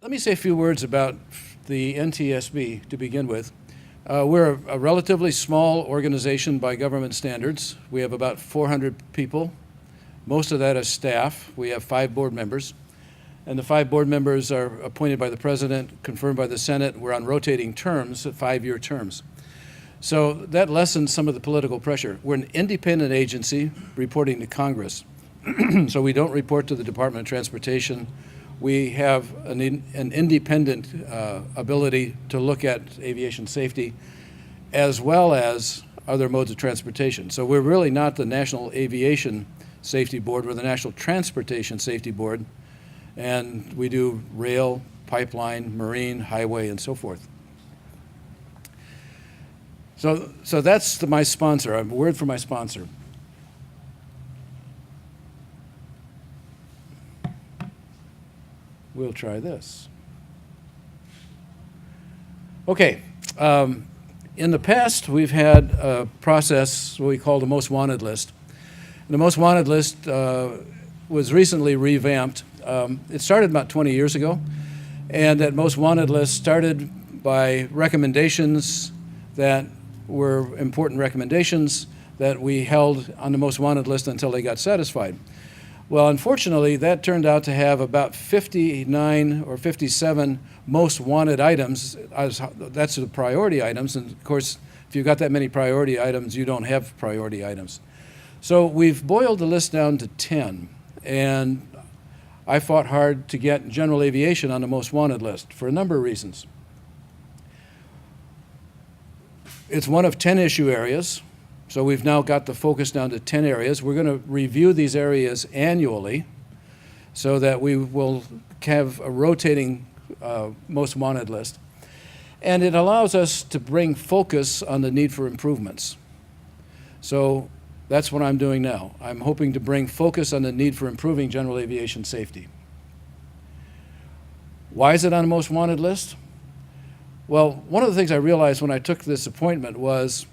Let me say a few words about the NTSB to begin with. We're a relatively small organization by government standards. We have about 400 people. Most of that is staff. We have 5 board members. And the 5 board members are appointed by the President, confirmed by the Senate. We're on rotating terms, 5-year terms. So that lessens some of the political pressure. We're an independent agency reporting to Congress. So we don't report to the Department of Transportation. We have an independent ability to look at aviation safety as well as other modes of transportation. So we're really not the National Aviation Safety Board, we're the National Transportation Safety Board, and we do rail, pipeline, marine, highway, and so forth. So that's my sponsor, a word for my sponsor. We'll try this. Okay, in the past we've had a process what we call the Most Wanted list. And the Most Wanted list was recently revamped. It started about 20 years ago, and that Most Wanted list started by recommendations that were important recommendations that we held on the Most Wanted list until they got satisfied. Well, unfortunately, that turned out to have about 59 or 57 most wanted items. That's the priority items, and of course, if you've got that many priority items, you don't have priority items. So we've boiled the list down to 10, and I fought hard to get general aviation on the most wanted list for a number of reasons. It's one of 10 issue areas. So we've now got the focus down to 10 areas. We're going to review these areas annually so that we will have a rotating most wanted list. And it allows us to bring focus on the need for improvements. So that's what I'm doing now. I'm hoping to bring focus on the need for improving general aviation safety. Why is it on the most wanted list? Well, one of the things I realized when I took this appointment was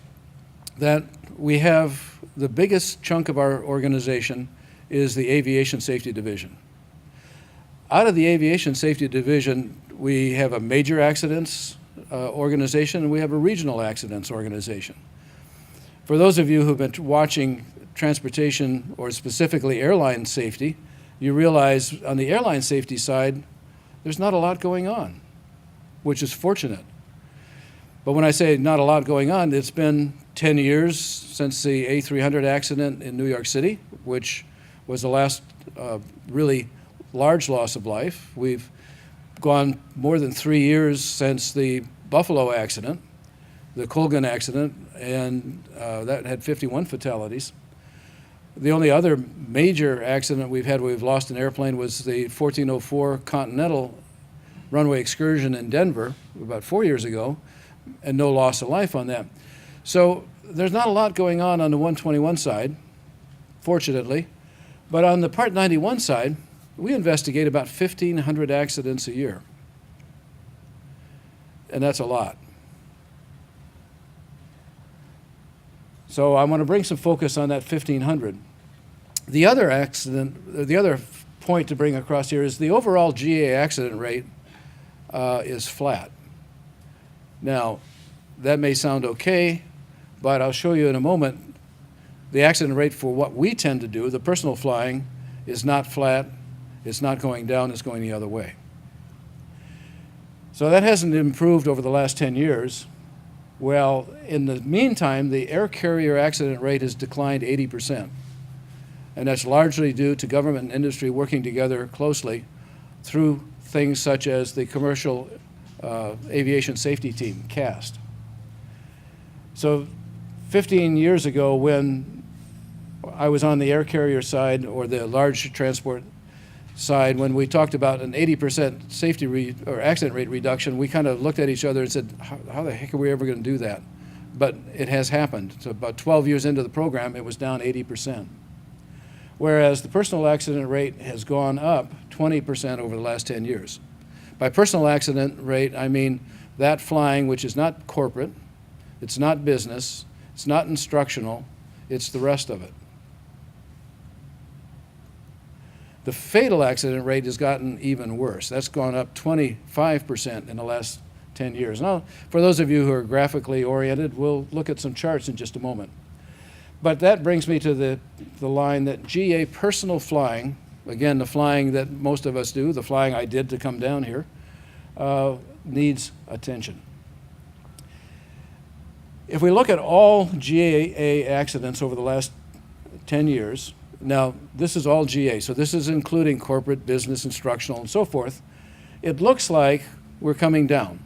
that we have the biggest chunk of our organization is the Aviation Safety Division. Out of the Aviation Safety Division, we have a major accidents organization and we have a regional accidents organization. For those of you who've been watching transportation or specifically airline safety, you realize on the airline safety side, there's not a lot going on, which is fortunate. But when I say not a lot going on, it's been 10 years since the A300 accident in New York City, which was the last really large loss of life. We've gone more than 3 years since the Buffalo accident, the Colgan accident, and that had 51 fatalities. The only other major accident we've had where we've lost an airplane was the 1404 Continental runway excursion in Denver about 4 years ago, and no loss of life on that. So there's not a lot going on the 121 side, fortunately, but on the Part 91 side, we investigate about 1,500 accidents a year, and that's a lot. So I want to bring some focus on that 1,500. The other point to bring across here is the overall GA accident rate is flat. Now, that may sound okay, but I'll show you in a moment, the accident rate for what we tend to do, the personal flying, is not flat, it's not going down, it's going the other way. So that hasn't improved over the last 10 years. Well, in the meantime, the air carrier accident rate has declined 80%. And that's largely due to government and industry working together closely through things such as the Commercial Aviation Safety Team, CAST. So 15 years ago when I was on the air carrier side or the large transport side, when we talked about an 80% safety or accident rate reduction, we kind of looked at each other and said, how the heck are we ever going to do that? But it has happened. So about 12 years into the program, it was down 80%. Whereas the personal accident rate has gone up 20% over the last 10 years. By personal accident rate, I mean that flying which is not corporate, it's not business, it's not instructional, it's the rest of it. The fatal accident rate has gotten even worse. That's gone up 25% in the last 10 years. Now, for those of you who are graphically oriented, we'll look at some charts in just a moment. But that brings me to the line that GA personal flying, again, the flying that most of us do, the flying I did to come down here, needs attention. If we look at all GA accidents over the last 10 years, now this is all GA, so this is including corporate, business, instructional, and so forth, it looks like we're coming down.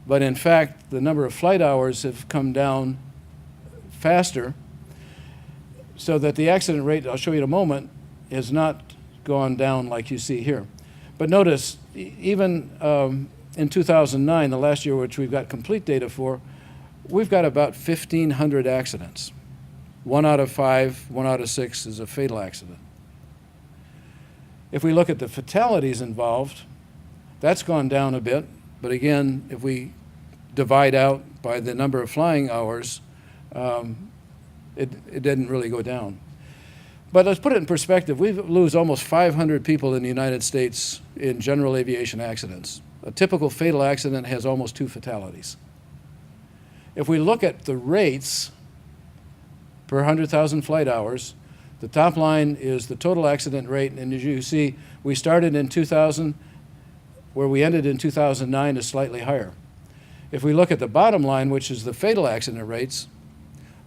But in fact, the number of flight hours have come down faster, so that the accident rate, I'll show you in a moment, has not gone down like you see here. But notice, even in 2009, the last year which we've got complete data for, we've got about 1,500 accidents. 1 out of 5, 1 out of 6 is a fatal accident. If we look at the fatalities involved, that's gone down a bit. But again, if we divide out by the number of flying hours, it didn't really go down. But let's put it in perspective. We lose almost 500 people in the United States in general aviation accidents. A typical fatal accident has almost 2 fatalities. If we look at the rates per 100,000 flight hours, the top line is the total accident rate, and as you see, we started in 2000, where we ended in 2009 is slightly higher. If we look at the bottom line, which is the fatal accident rates,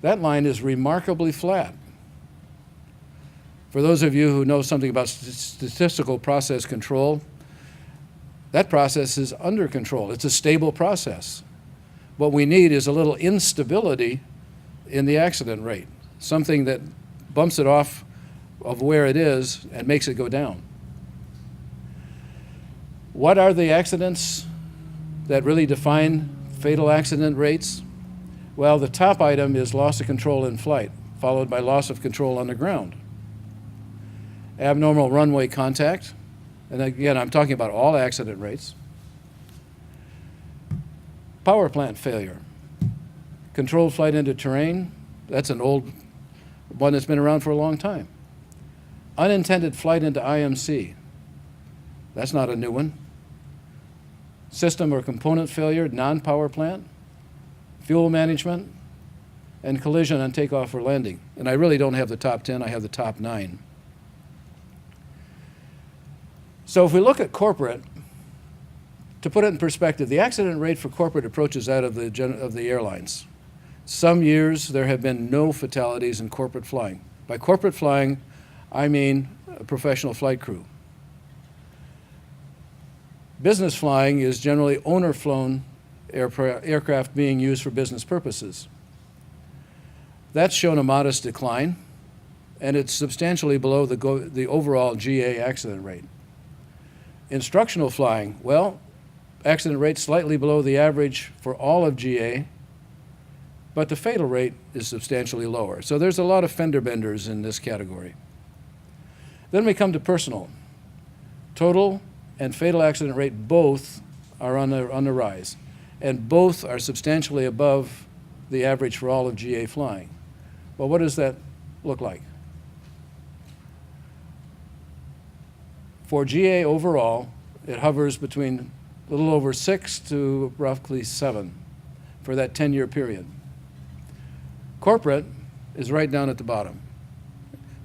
that line is remarkably flat. For those of you who know something about statistical process control, that process is under control. It's a stable process. What we need is a little instability in the accident rate, something that bumps it off of where it is and makes it go down. What are the accidents that really define fatal accident rates? Well, the top item is loss of control in flight, followed by loss of control on the ground. Abnormal runway contact, and again, I'm talking about all accident rates. Power plant failure. Controlled flight into terrain, that's an old one that's been around for a long time. Unintended flight into IMC, that's not a new one. System or component failure, non-power plant, fuel management, and collision on takeoff or landing. And I really don't have the top 10, I have the top 9. So if we look at corporate, to put it in perspective, the accident rate for corporate approaches that of the airlines. Some years there have been no fatalities in corporate flying. By corporate flying, I mean a professional flight crew. Business flying is generally owner-flown aircraft being used for business purposes. That's shown a modest decline, and it's substantially below the overall GA accident rate. Instructional flying, well, accident rate slightly below the average for all of GA, but the fatal rate is substantially lower. So there's a lot of fender benders in this category. Then we come to personal. Total and fatal accident rate both are on the rise, and both are substantially above the average for all of GA flying. Well, what does that look like? For GA overall, it hovers between a little over 6 to roughly 7 for that 10-year period. Corporate is right down at the bottom.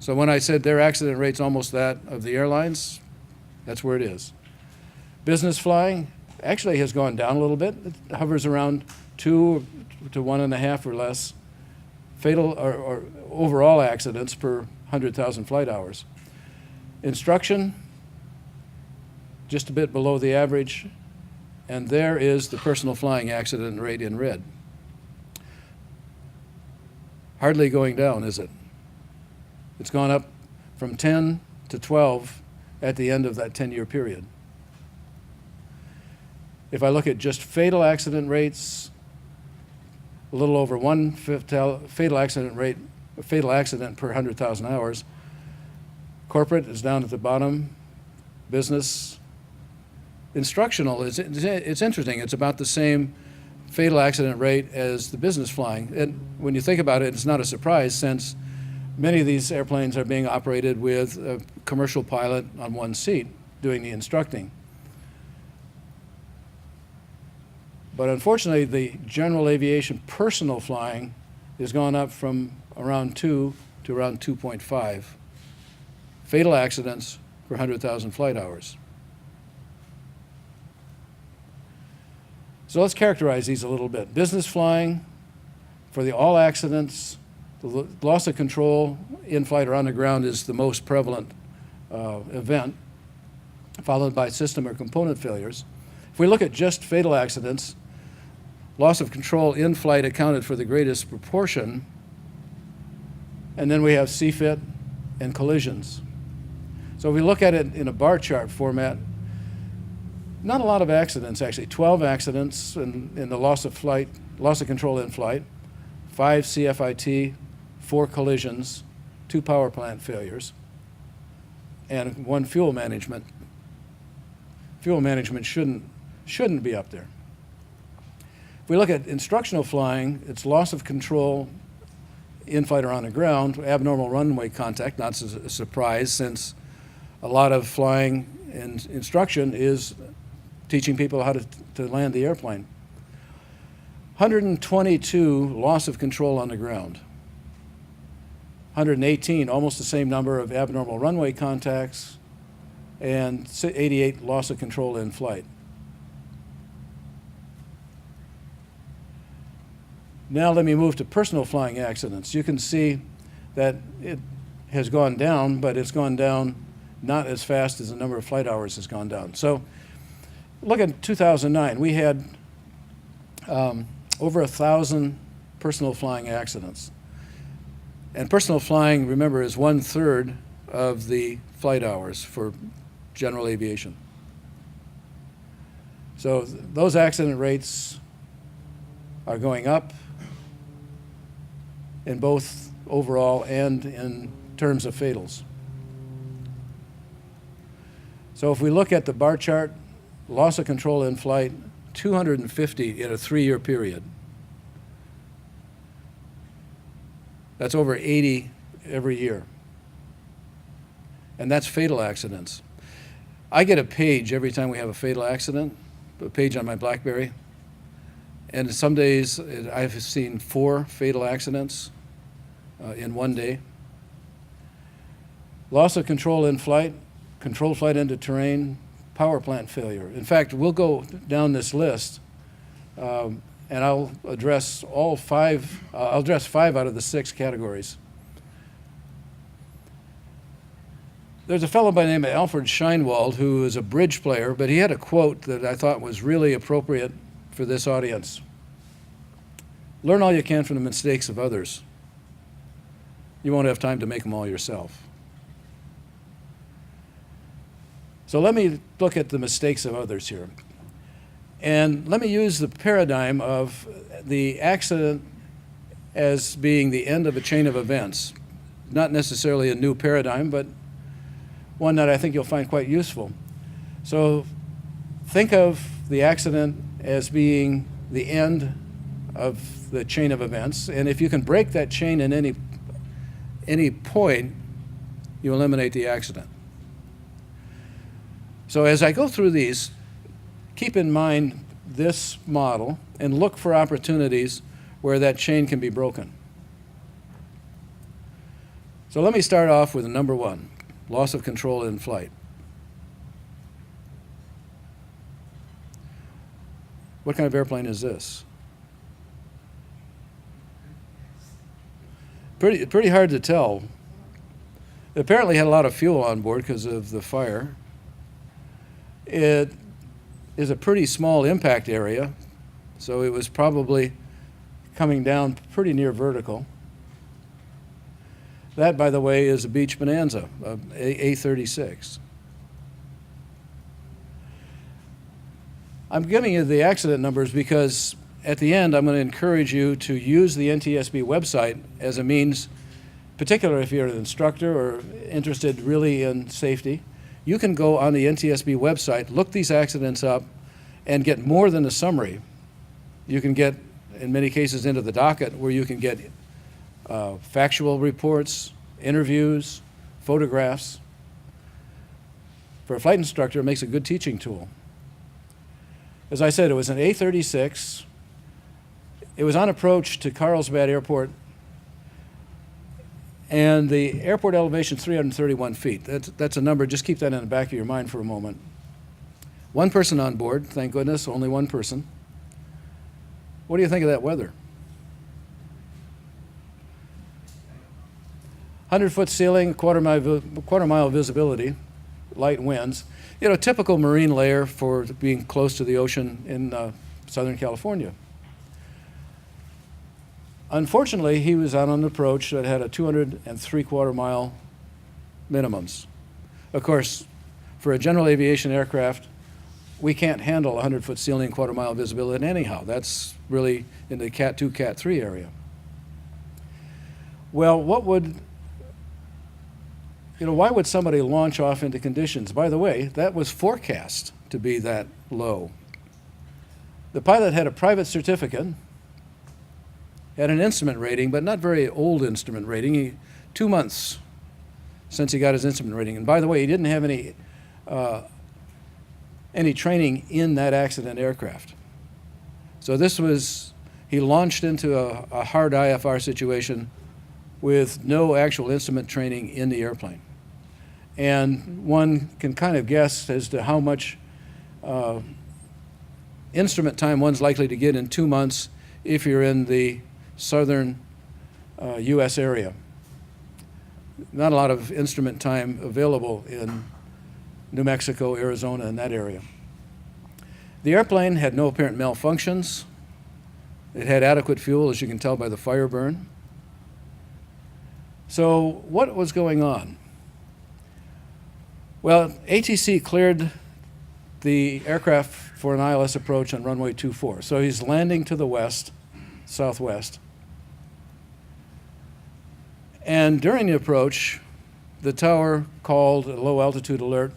So when I said their accident rate's almost that of the airlines, that's where it is. Business flying actually has gone down a little bit. It hovers around 2 to 1.5 or less fatal or overall accidents per 100,000 flight hours. Instruction, just a bit below the average, and there is the personal flying accident rate in red. Hardly going down, is it? It's gone up from 10 to 12 at the end of that 10-year period. If I look at just fatal accident rates, a little over 1 fatal accident rate, a fatal accident per 100,000 hours. Corporate is down at the bottom. Business. Instructional, it's interesting. It's about the same fatal accident rate as the business flying. And when you think about it, it's not a surprise since Many of these airplanes are being operated with a commercial pilot on one seat doing the instructing. But unfortunately, the general aviation personal flying has gone up from around 2 to around 2.5 fatal accidents per 100,000 flight hours. So let's characterize these a little bit. Business flying, for the all accidents, the loss of control in flight or on the ground is the most prevalent event, followed by system or component failures. If we look at just fatal accidents, loss of control in flight accounted for the greatest proportion, and then we have CFIT and collisions. So if we look at it in a bar chart format, not a lot of accidents actually. 12 accidents in the loss of control in flight, 5 CFIT, 4 collisions, 2 power plant failures, and 1 fuel management. Fuel management shouldn't be up there. If we look at instructional flying, it's loss of control in flight or on the ground, abnormal runway contact, not a surprise since a lot of flying and instruction is teaching people how to land the airplane. 122 loss of control on the ground. 118, almost the same number of abnormal runway contacts, and 88 loss of control in flight. Now let me move to personal flying accidents. You can see that it has gone down, but it's gone down not as fast as the number of flight hours has gone down. So look at 2009. We had over 1,000 personal flying accidents. And personal flying, remember, is 1/3 of the flight hours for general aviation. So those accident rates are going up in both overall and in terms of fatals. So if we look at the bar chart, loss of control in flight, 250 in a 3-year period. That's over 80 every year. And that's fatal accidents. I get a page every time we have a fatal accident, a page on my BlackBerry. And some days I've seen 4 fatal accidents in one day. Loss of control in flight, controlled flight into terrain, power plant failure. In fact, we'll go down this list and I'll address all 5, I'll address 5 out of the 6 categories. There's a fellow by the name of Alfred Scheinwald who is a bridge player, but he had a quote that I thought was really appropriate for this audience. Learn all you can from the mistakes of others. You won't have time to make them all yourself. So let me look at the mistakes of others here. And let me use the paradigm of the accident as being the end of a chain of events. Not necessarily a new paradigm, but one that I think you'll find quite useful. So think of the accident as being the end of the chain of events, and if you can break that chain in any point, you eliminate the accident. So as I go through these, keep in mind this model and look for opportunities where that chain can be broken. So let me start off with number 1, loss of control in flight. What kind of airplane is this? Pretty hard to tell. It apparently had a lot of fuel on board because of the fire. It is a pretty small impact area, so it was probably coming down pretty near vertical. That, by the way, is a Beach Bonanza, a A36. I'm giving you the accident numbers because at the end I'm going to encourage you to use the NTSB website as a means, particularly if you're an instructor or interested really in safety. You can go on the NTSB website, look these accidents up, and get more than a summary. You can get, in many cases, into the docket where you can get factual reports, interviews, photographs. For a flight instructor, it makes a good teaching tool. As I said, it was an A36. It was on approach to Carlsbad Airport, and the airport elevation is 331 feet. That's a number, just keep that in the back of your mind for a moment. One person on board, thank goodness, only one person. What do you think of that weather? 100-foot ceiling, quarter mile visibility, light winds. You know, typical marine layer for being close to the ocean in Southern California. Unfortunately, he was on an approach that had a 203-quarter mile minimums. Of course, for a general aviation aircraft, we can't handle 100-foot ceiling, quarter mile visibility anyhow. That's really in the Cat 2, Cat 3 area. Well, why would somebody launch off into conditions? By the way, that was forecast to be that low. The pilot had a private certificate, had an instrument rating, but not very old instrument rating. 2 months since he got his instrument rating. And by the way, he didn't have any training in that accident aircraft. So he launched into a hard IFR situation with no actual instrument training in the airplane. And one can kind of guess as to how much instrument time one's likely to get in 2 months if you're in the southern U.S. area. Not a lot of instrument time available in New Mexico, Arizona, and that area. The airplane had no apparent malfunctions. It had adequate fuel, as you can tell by the fire burn. So what was going on? Well, ATC cleared the aircraft for an ILS approach on runway 24. So he's landing to the west, southwest. And during the approach, the tower called a low altitude alert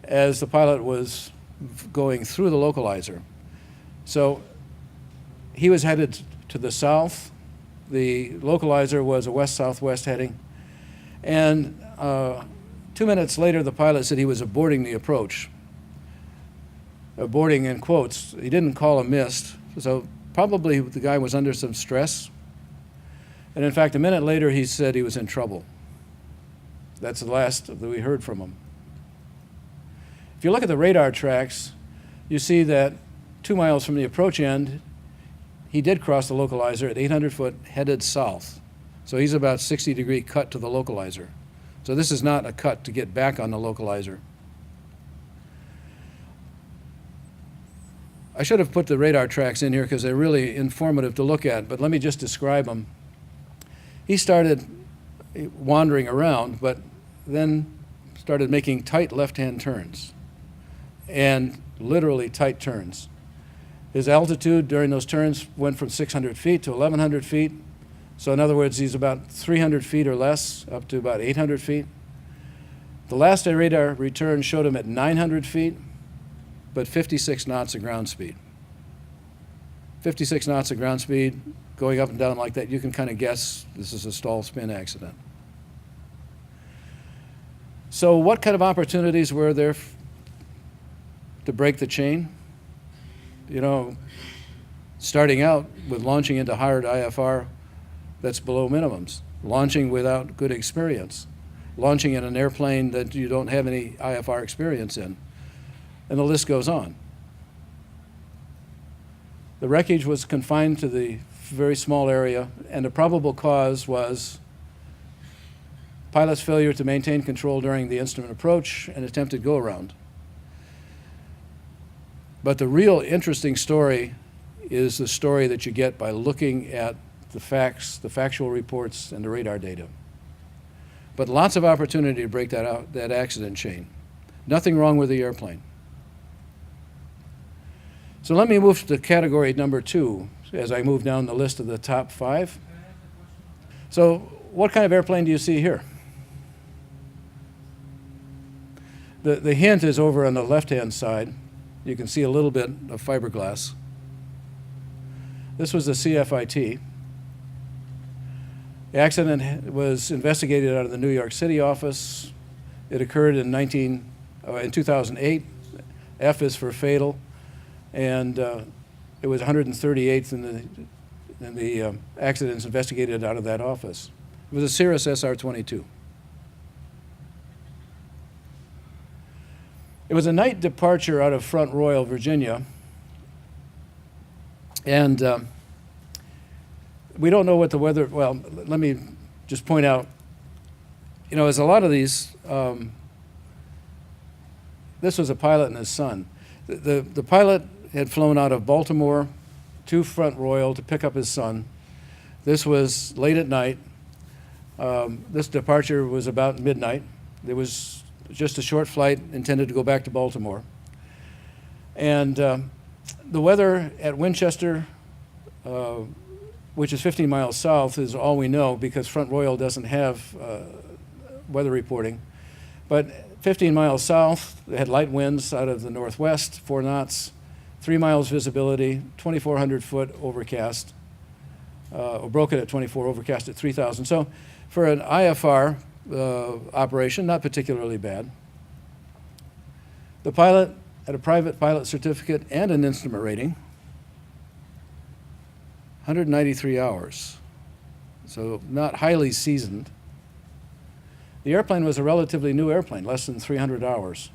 as the pilot was going through the localizer. So he was headed to the south. The localizer was a west-southwest heading. And 2 minutes later, the pilot said he was aborting the approach. Aborting in quotes. He didn't call a missed, so probably the guy was under some stress. And in fact, a minute later, he said he was in trouble. That's the last that we heard from him. If you look at the radar tracks, you see that 2 miles from the approach end, he did cross the localizer at 800 foot headed south. So he's about 60-degree cut to the localizer. So this is not a cut to get back on the localizer. I should have put the radar tracks in here because they're really informative to look at, but let me just describe them. He started wandering around, but then started making tight left-hand turns, and literally tight turns. His altitude during those turns went from 600 feet to 1,100 feet. So in other words, he's about 300 feet or less, up to about 800 feet. The last radar return showed him at 900 feet, but 56 knots of ground speed. 56 knots of ground speed, going up and down like that, you can kind of guess this is a stall spin accident. So what kind of opportunities were there to break the chain? You know, starting out with launching into hard IFR that's below minimums, launching without good experience, launching in an airplane that you don't have any IFR experience in, and the list goes on. The wreckage was confined to the very small area, and the probable cause was pilot's failure to maintain control during the instrument approach and attempted go-around. But the real interesting story is the story that you get by looking at the facts, the factual reports, and the radar data. But lots of opportunity to break that out, that accident chain. Nothing wrong with the airplane. So let me move to category number 2 as I move down the list of the top 5. So what kind of airplane do you see here? The hint is over on the left-hand side. You can see a little bit of fiberglass. This was the CFIT. The accident was investigated out of the New York City office. It occurred in 2008. F is for fatal, and it was 138th in the accidents investigated out of that office. It was a Cirrus SR-22. It was a night departure out of Front Royal, Virginia, and we don't know what the weather, well, let me just point out, you know, as a lot of these, this was a pilot and his son. The pilot had flown out of Baltimore to Front Royal to pick up his son. This was late at night. This departure was about midnight. There was just a short flight intended to go back to Baltimore. And the weather at Winchester, which is 15 miles south, is all we know because Front Royal doesn't have weather reporting. But 15 miles south, they had light winds out of the northwest, 4 knots, 3 miles visibility, 2,400 foot overcast, or broken at 24, overcast at 3,000. So for an IFR operation, not particularly bad. The pilot had a private pilot certificate and an instrument rating, 193 hours, so not highly seasoned. The airplane was a relatively new airplane, less than 300 hours.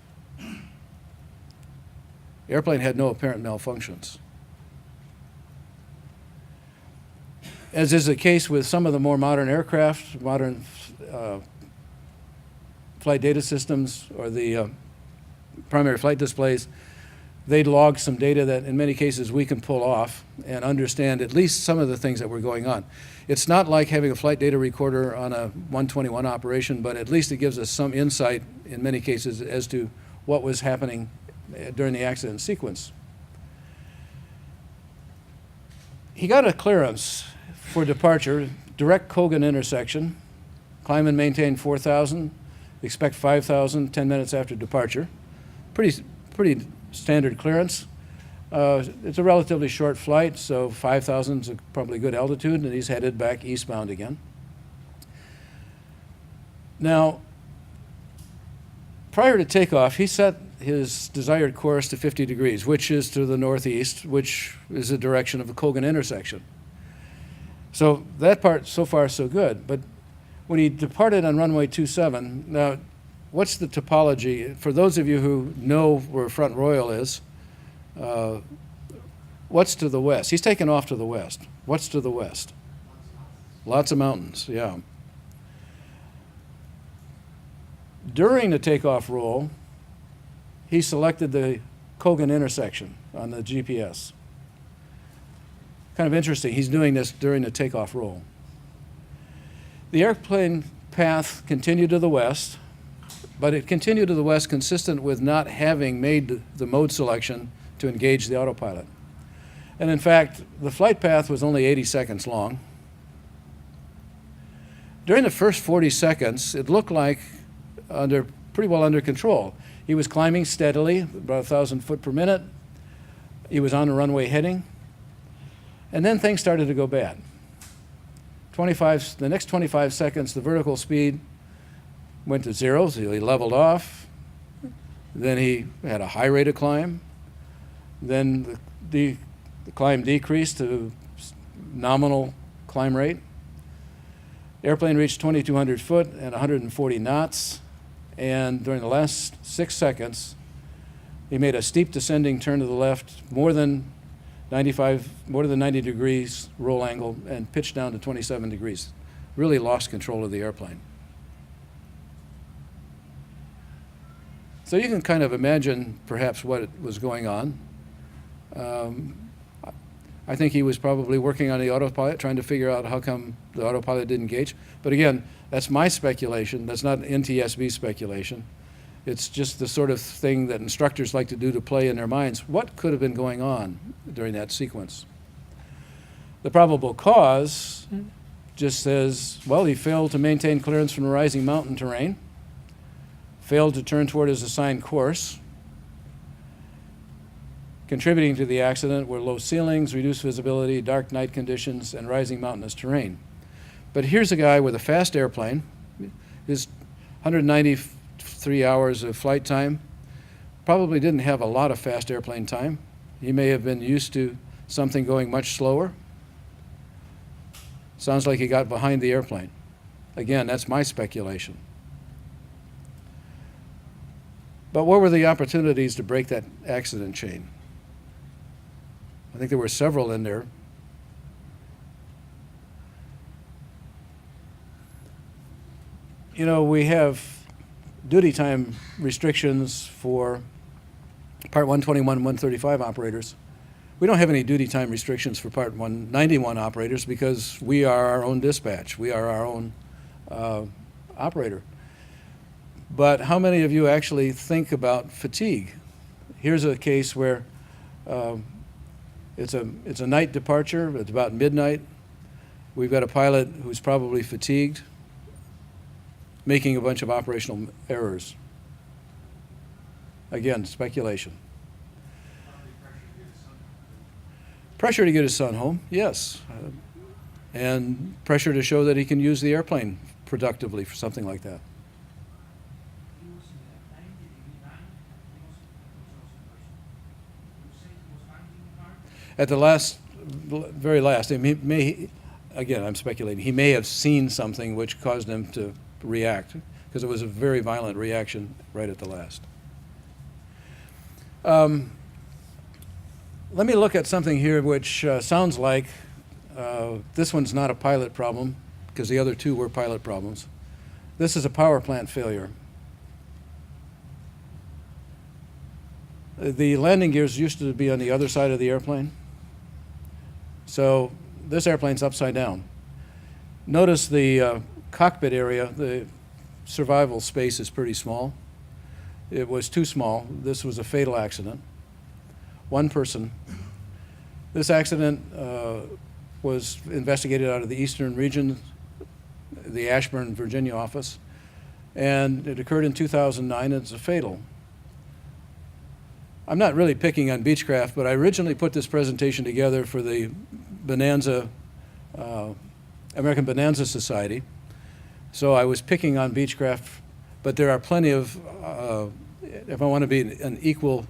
The airplane had no apparent malfunctions. As is the case with some of the more modern aircraft, modern flight data systems, or the primary flight displays, they'd log some data that in many cases we can pull off and understand at least some of the things that were going on. It's not like having a flight data recorder on a 121 operation, but at least it gives us some insight in many cases as to what was happening during the accident sequence. He got a clearance for departure, direct Kogan intersection, climb and maintain 4,000, expect 5,000 10 minutes after departure. Pretty standard clearance. It's a relatively short flight, so 5,000 is probably good altitude, and he's headed back eastbound again. Now, prior to takeoff, he set his desired course to 50 degrees, which is to the northeast, which is the direction of the Kogan intersection. So that part, so far, so good. But when he departed on runway 27, now, what's the topology? For those of you who know where Front Royal is, what's to the west? He's taken off to the west. What's to the west? Lots of mountains, yeah. During the takeoff roll, he selected the Kogan intersection on the GPS. Kind of interesting. He's doing this during the takeoff roll. The airplane path continued to the west, but it continued to the west consistent with not having made the mode selection to engage the autopilot. And in fact, the flight path was only 80 seconds long. During the first 40 seconds, it looked like pretty well under control. He was climbing steadily, about 1,000 foot per minute. He was on the runway heading. And then things started to go bad. The next 25 seconds, the vertical speed went to 0, so he leveled off. Then he had a high rate of climb. Then the climb decreased to nominal climb rate. Airplane reached 2,200 foot and 140 knots. And during the last 6 seconds, he made a steep descending turn to the left, more than 90 degrees roll angle, and pitched down to 27 degrees. Really lost control of the airplane. So you can kind of imagine perhaps what was going on. I think he was probably working on the autopilot, trying to figure out how come the autopilot didn't engage. But again, that's my speculation. That's not NTSB speculation. It's just the sort of thing that instructors like to do to play in their minds. What could have been going on during that sequence? The probable cause just says, well, he failed to maintain clearance from the rising mountain terrain, failed to turn toward his assigned course. Contributing to the accident were low ceilings, reduced visibility, dark night conditions, and rising mountainous terrain. But here's a guy with a fast airplane. His 193 hours of flight time, probably didn't have a lot of fast airplane time. He may have been used to something going much slower. Sounds like he got behind the airplane. Again, that's my speculation. But what were the opportunities to break that accident chain? I think there were several in there. You know, we have duty time restrictions for Part 121 and 135 operators. We don't have any duty time restrictions for Part 191 operators because we are our own dispatch. We are our own operator. But how many of you actually think about fatigue? Here's a case where it's a night departure. It's about midnight. We've got a pilot who's probably fatigued, making a bunch of operational errors. Again, speculation. Pressure to get his son home, yes. And pressure to show that he can use the airplane productively for something like that. At the very last, again, I'm speculating, he may have seen something which caused him to react, because it was a very violent reaction right at the last. Let me look at something here which sounds like this one's not a pilot problem, because the other two were pilot problems. This is a power plant failure. The landing gears used to be on the other side of the airplane. So this airplane's upside down. Notice the cockpit area, the survival space is pretty small. It was too small. This was a fatal accident. One person. This accident was investigated out of the Eastern Region, the Ashburn, Virginia office, and it occurred in 2009. It's a fatal. I'm not really picking on Beechcraft, but I originally put this presentation together for the Bonanza, American Bonanza Society. So I was picking on Beechcraft, but there are plenty of, if I want to be an equal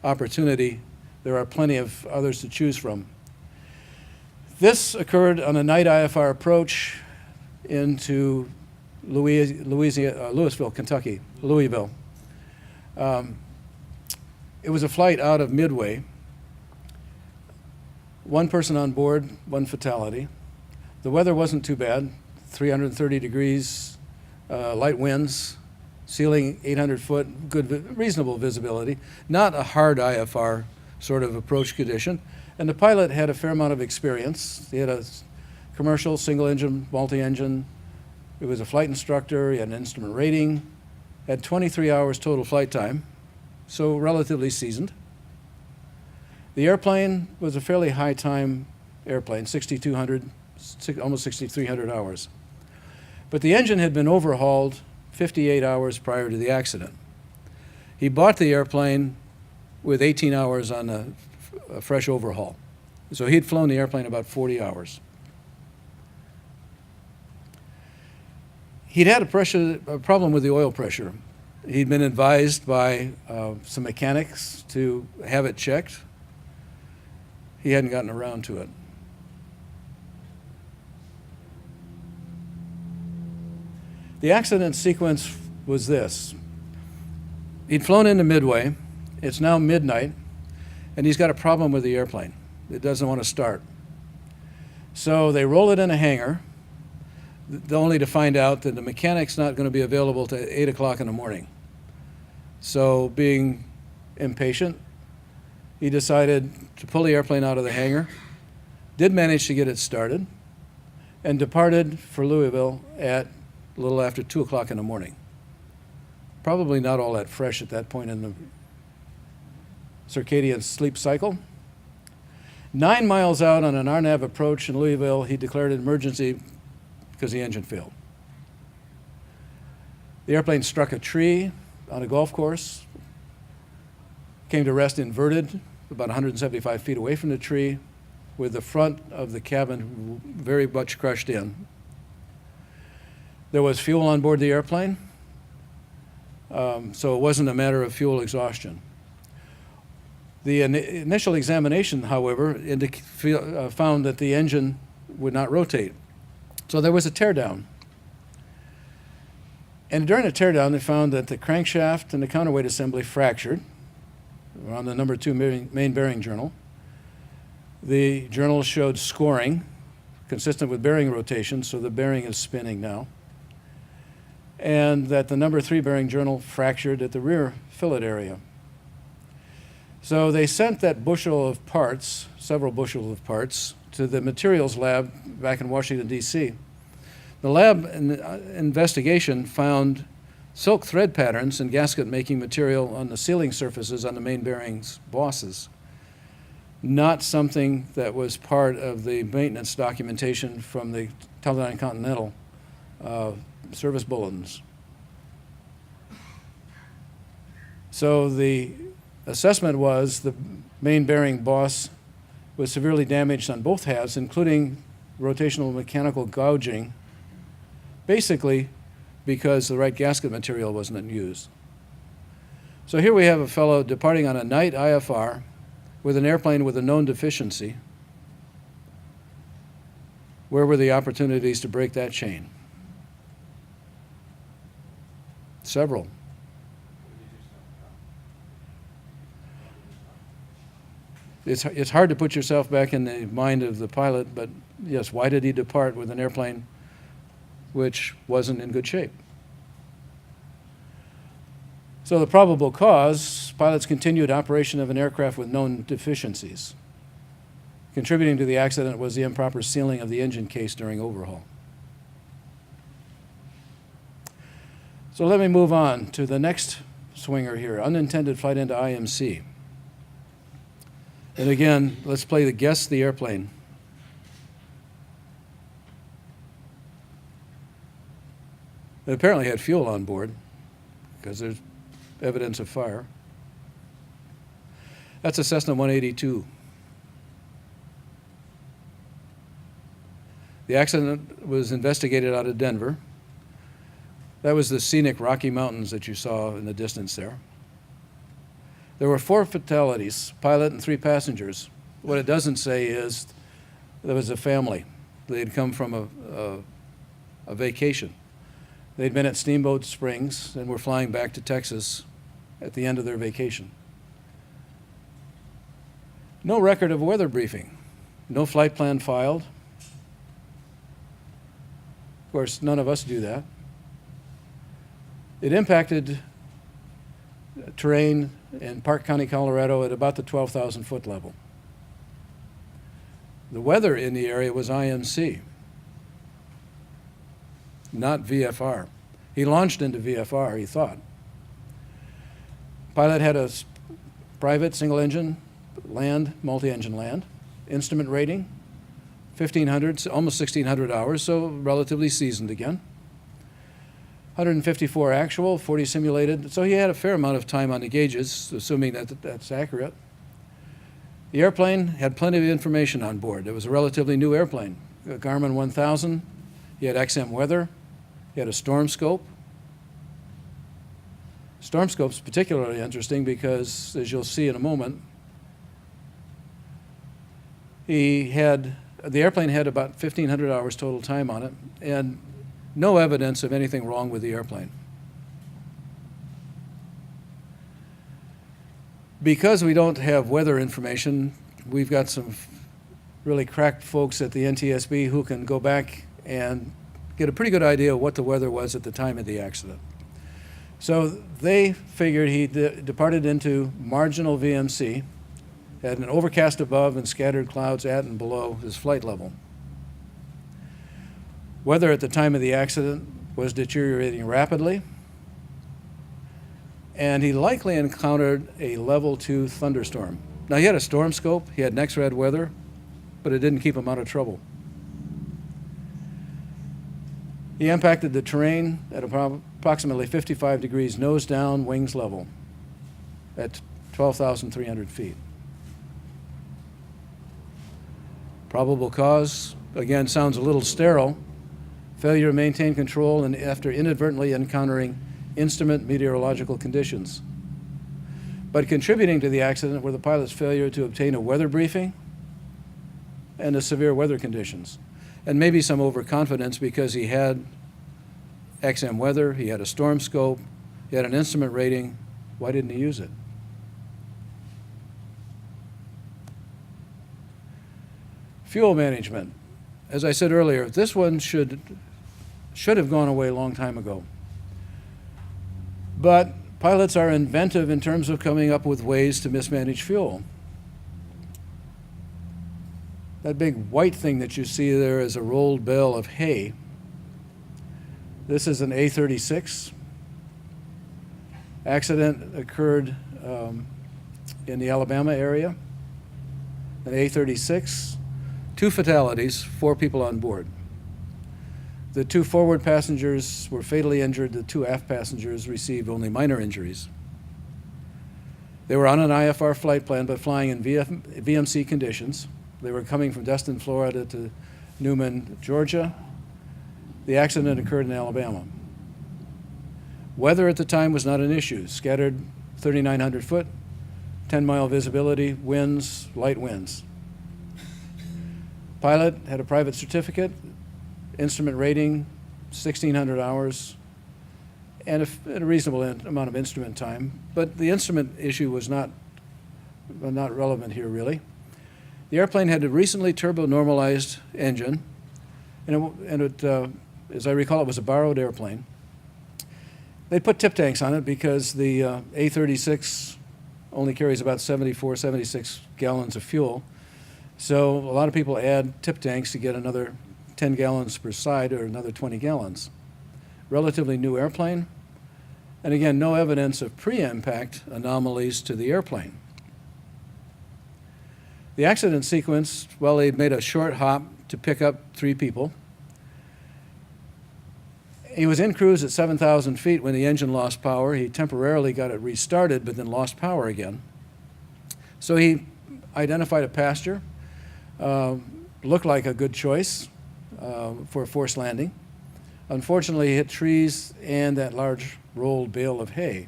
opportunity, there are plenty of others to choose from. This occurred on a night IFR approach into Louisville, Kentucky, Louisville. It was a flight out of Midway. One person on board, one fatality. The weather wasn't too bad, 330 degrees, light winds, ceiling 800 foot, good, reasonable visibility, not a hard IFR sort of approach condition. And the pilot had a fair amount of experience. He had a commercial, single engine, multi-engine. He was a flight instructor, he had an instrument rating, had 23 hours total flight time, so relatively seasoned. The airplane was a fairly high time airplane, 6,200, almost 6,300 hours. But the engine had been overhauled 58 hours prior to the accident. He bought the airplane with 18 hours on a fresh overhaul. So he'd flown the airplane about 40 hours. He'd had a problem with the oil pressure. He'd been advised by some mechanics to have it checked. He hadn't gotten around to it. The accident sequence was this. He'd flown into Midway. It's now midnight, and he's got a problem with the airplane. It doesn't want to start. So they roll it in a hangar, only to find out that the mechanic's not going to be available till 8 o'clock in the morning. So being impatient, he decided to pull the airplane out of the hangar, did manage to get it started, and departed for Louisville at a little after 2 o'clock in the morning. Probably not all that fresh at that point in the circadian sleep cycle. 9 miles out on an RNAV approach in Louisville, he declared an emergency because the engine failed. The airplane struck a tree on a golf course, came to rest inverted about 175 feet away from the tree, with the front of the cabin very much crushed in. There was fuel on board the airplane, so it wasn't a matter of fuel exhaustion. The initial examination, however, found that the engine would not rotate. So there was a teardown. And during the teardown, they found that the crankshaft and the counterweight assembly fractured on the number 2 main bearing journal. The journal showed scoring consistent with bearing rotation, so the bearing is spinning now. And that the number 3 bearing journal fractured at the rear fillet area. So they sent that bushel of parts, several bushels of parts, to the materials lab back in Washington, D.C. The lab investigation found silk thread patterns in gasket-making material on the sealing surfaces on the main bearings bosses, not something that was part of the maintenance documentation from the Teledyne Continental service bulletins. So the assessment was the main bearing boss was severely damaged on both halves, including rotational mechanical gouging, basically because the right gasket material wasn't used. So here we have a fellow departing on a night IFR with an airplane with a known deficiency. Where were the opportunities to break that chain? Several. It's hard to put yourself back in the mind of the pilot, but yes, why did he depart with an airplane which wasn't in good shape? So the probable cause, pilots continued operation of an aircraft with known deficiencies. Contributing to the accident was the improper sealing of the engine case during overhaul. So let me move on to the next swinger here, unintended flight into IMC. And again, let's play the guess the airplane. It apparently had fuel on board because there's evidence of fire. That's a Cessna 182. The accident was investigated out of Denver. That was the scenic Rocky Mountains that you saw in the distance there. There were 4 fatalities, pilot and 3 passengers. What it doesn't say is there was a family. They had come from a vacation. They'd been at Steamboat Springs and were flying back to Texas at the end of their vacation. No record of a weather briefing. No flight plan filed. Of course, none of us do that. It impacted terrain in Park County, Colorado at about the 12,000 foot level. The weather in the area was IMC, not VFR. He launched into VFR, he thought. Pilot had a private single-engine land, multi-engine land, instrument rating, 1,500, almost 1,600 hours, so relatively seasoned again. 154 actual, 40 simulated, so he had a fair amount of time on the gauges, assuming that that's accurate. The airplane had plenty of information on board. It was a relatively new airplane, a Garmin 1000. He had XM weather. He had a storm scope. Storm scope's particularly interesting because, as you'll see in a moment, the airplane had about 1,500 hours total time on it, and no evidence of anything wrong with the airplane. Because we don't have weather information, we've got some really crack folks at the NTSB who can go back and get a pretty good idea of what the weather was at the time of the accident. So they figured he departed into marginal VMC, had an overcast above and scattered clouds at and below his flight level. Weather at the time of the accident was deteriorating rapidly, and he likely encountered a level 2 thunderstorm. Now, he had a storm scope, he had NEXRAD weather, but it didn't keep him out of trouble. He impacted the terrain at approximately 55 degrees nose down, wings level, at 12,300 feet. Probable cause, again, sounds a little sterile. failure to maintain control and after inadvertently encountering instrument meteorological conditions. But contributing to the accident were the pilot's failure to obtain a weather briefing and the severe weather conditions. And maybe some overconfidence because he had XM weather, he had a storm scope, he had an instrument rating. Why didn't he use it? Fuel management. As I said earlier, this one should have gone away a long time ago. But pilots are inventive in terms of coming up with ways to mismanage fuel. That big white thing that you see there is a rolled bale of hay. This is an A36. Accident occurred in the Alabama area. An A36, 2 fatalities, 4 people on board. The 2 forward passengers were fatally injured. The 2 aft passengers received only minor injuries. They were on an IFR flight plan, but flying in VMC conditions. They were coming from Destin, Florida to Newman, Georgia. The accident occurred in Alabama. Weather at the time was not an issue. Scattered 3,900 foot, 10-mile visibility, winds, light winds. Pilot had a private certificate, instrument rating, 1,600 hours, and a reasonable amount of instrument time. But the instrument issue was not relevant here, really. The airplane had a recently turbo-normalized engine, and as I recall, it was a borrowed airplane. They put tip tanks on it because the A36 only carries about 74, 76 gallons of fuel. So a lot of people add tip tanks to get another 10 gallons per side or another 20 gallons. Relatively new airplane, and again, no evidence of pre-impact anomalies to the airplane. The accident sequence, well, they made a short hop to pick up 3 people. He was in cruise at 7,000 feet when the engine lost power. He temporarily got it restarted, but then lost power again. So he identified a pasture, looked like a good choice for a forced landing. Unfortunately, he hit trees and that large rolled bale of hay.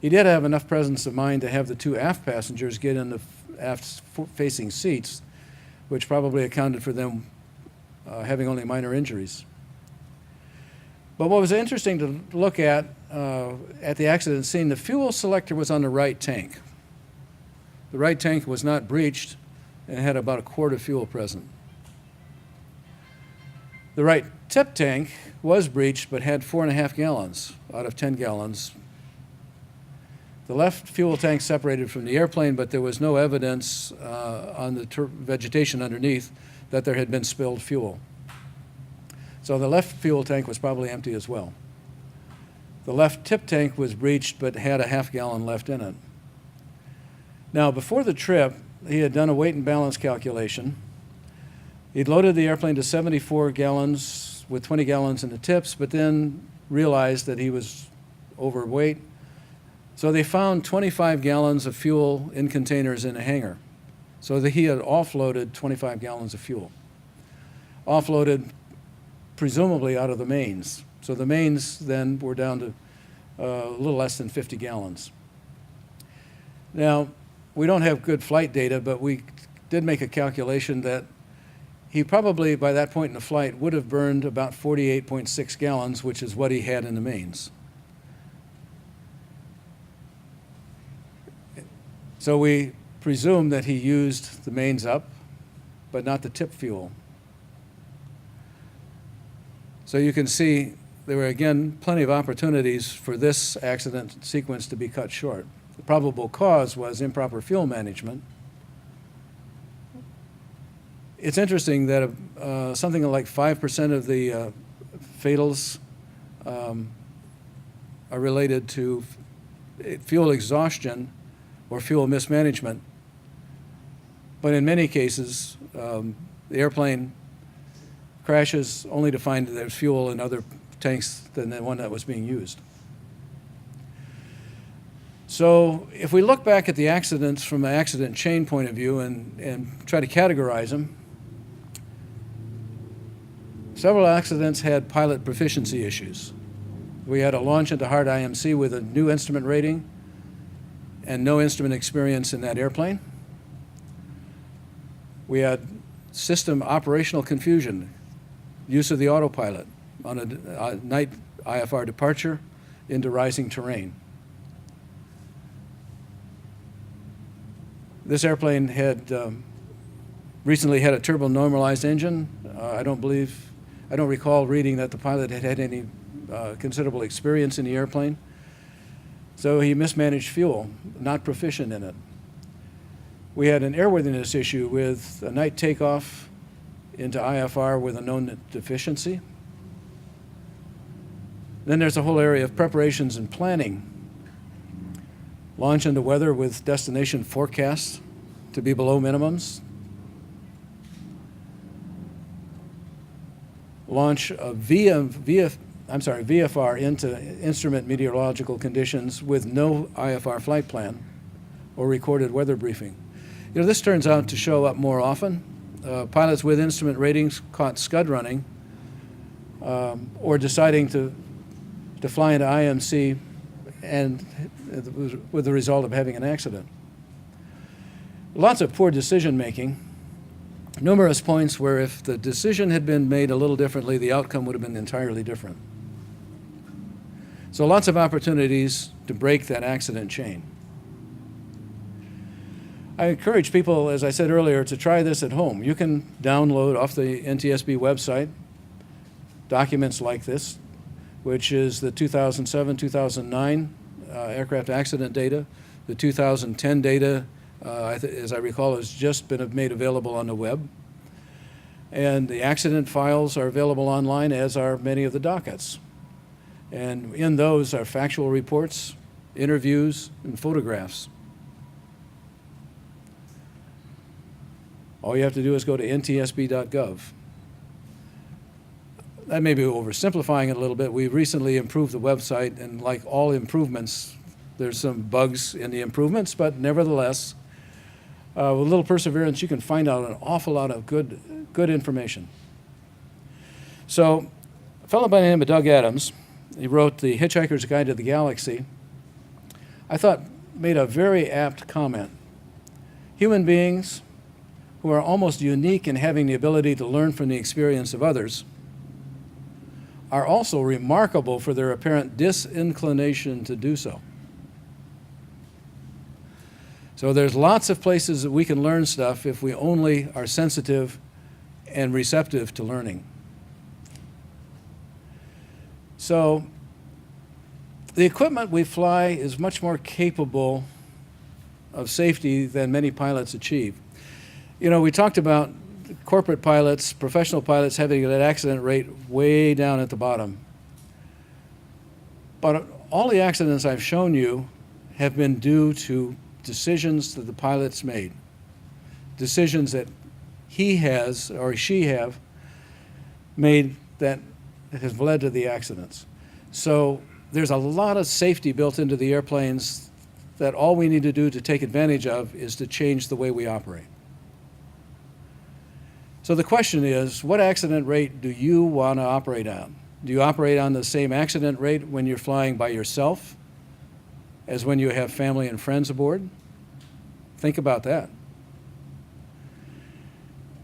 He did have enough presence of mind to have the 2 aft passengers get in the aft-facing seats, which probably accounted for them having only minor injuries. But what was interesting to look at the accident scene, the fuel selector was on the right tank. The right tank was not breached and had about a quart of fuel present. The right tip tank was breached but had 4.5 gallons out of 10 gallons. The left fuel tank separated from the airplane, but there was no evidence on the vegetation underneath that there had been spilled fuel. So the left fuel tank was probably empty as well. The left tip tank was breached but had a ½ gallon left in it. Now, before the trip, he had done a weight and balance calculation. He'd loaded the airplane to 74 gallons with 20 gallons in the tips, but then realized that he was overweight. So they found 25 gallons of fuel in containers in a hangar. So that he had offloaded 25 gallons of fuel. Offloaded presumably out of the mains. So the mains then were down to a little less than 50 gallons. Now, we don't have good flight data, but we did make a calculation that he probably, by that point in the flight, would have burned about 48.6 gallons, which is what he had in the mains. So we presume that he used the mains up, but not the tip fuel. So you can see there were, again, plenty of opportunities for this accident sequence to be cut short. The probable cause was improper fuel management. It's interesting that something like 5% of the fatals are related to fuel exhaustion or fuel mismanagement. But in many cases, the airplane crashes only to find there's fuel in other tanks than the one that was being used. So if we look back at the accidents from an accident chain point of view and try to categorize them, Several accidents had pilot proficiency issues. We had a launch into hard IMC with a new instrument rating and no instrument experience in that airplane. We had system operational confusion, use of the autopilot on a night IFR departure into rising terrain. This airplane had recently had a turbo normalized engine. I don't recall reading that the pilot had had any considerable experience in the airplane. So he mismanaged fuel, not proficient in it. We had an airworthiness issue with a night takeoff into IFR with a known deficiency. Then there's a whole area of preparations and planning. Launch into weather with destination forecasts to be below minimums. Launch of VFR into instrument meteorological conditions with no IFR flight plan or recorded weather briefing. You know, this turns out to show up more often. Pilots with instrument ratings caught scud running or deciding to fly into IMC and with the result of having an accident. Lots of poor decision making. Numerous points where if the decision had been made a little differently, the outcome would have been entirely different. So lots of opportunities to break that accident chain. I encourage people, as I said earlier, to try this at home. You can download off the NTSB website documents like this, which is the 2007-2009 aircraft accident data. The 2010 data, as I recall, has just been made available on the web. And the accident files are available online, as are many of the dockets. And in those are factual reports, interviews, and photographs. All you have to do is go to ntsb.gov. That may be oversimplifying it a little bit. We recently improved the website, and like all improvements, there's some bugs in the improvements, but nevertheless, with a little perseverance, you can find out an awful lot of good information. So, a fellow by the name of Doug Adams, he wrote The Hitchhiker's Guide to the Galaxy, I thought made a very apt comment. Human beings who are almost unique in having the ability to learn from the experience of others are also remarkable for their apparent disinclination to do so. So there's lots of places that we can learn stuff if we only are sensitive and receptive to learning. So the equipment we fly is much more capable of safety than many pilots achieve. You know, we talked about corporate pilots, professional pilots having that accident rate way down at the bottom. But all the accidents I've shown you have been due to decisions that the pilots made, decisions that he has or she have made that has led to the accidents. So there's a lot of safety built into the airplanes that all we need to do to take advantage of is to change the way we operate. So the question is, what accident rate do you want to operate on? Do you operate on the same accident rate when you're flying by yourself as when you have family and friends aboard? Think about that.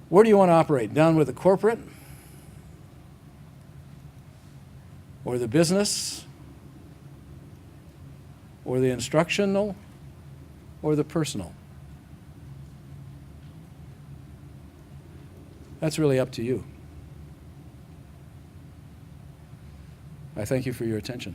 Where do you want to operate? Down with the corporate? Or the business? Or the instructional? Or the personal? That's really up to you. I thank you for your attention.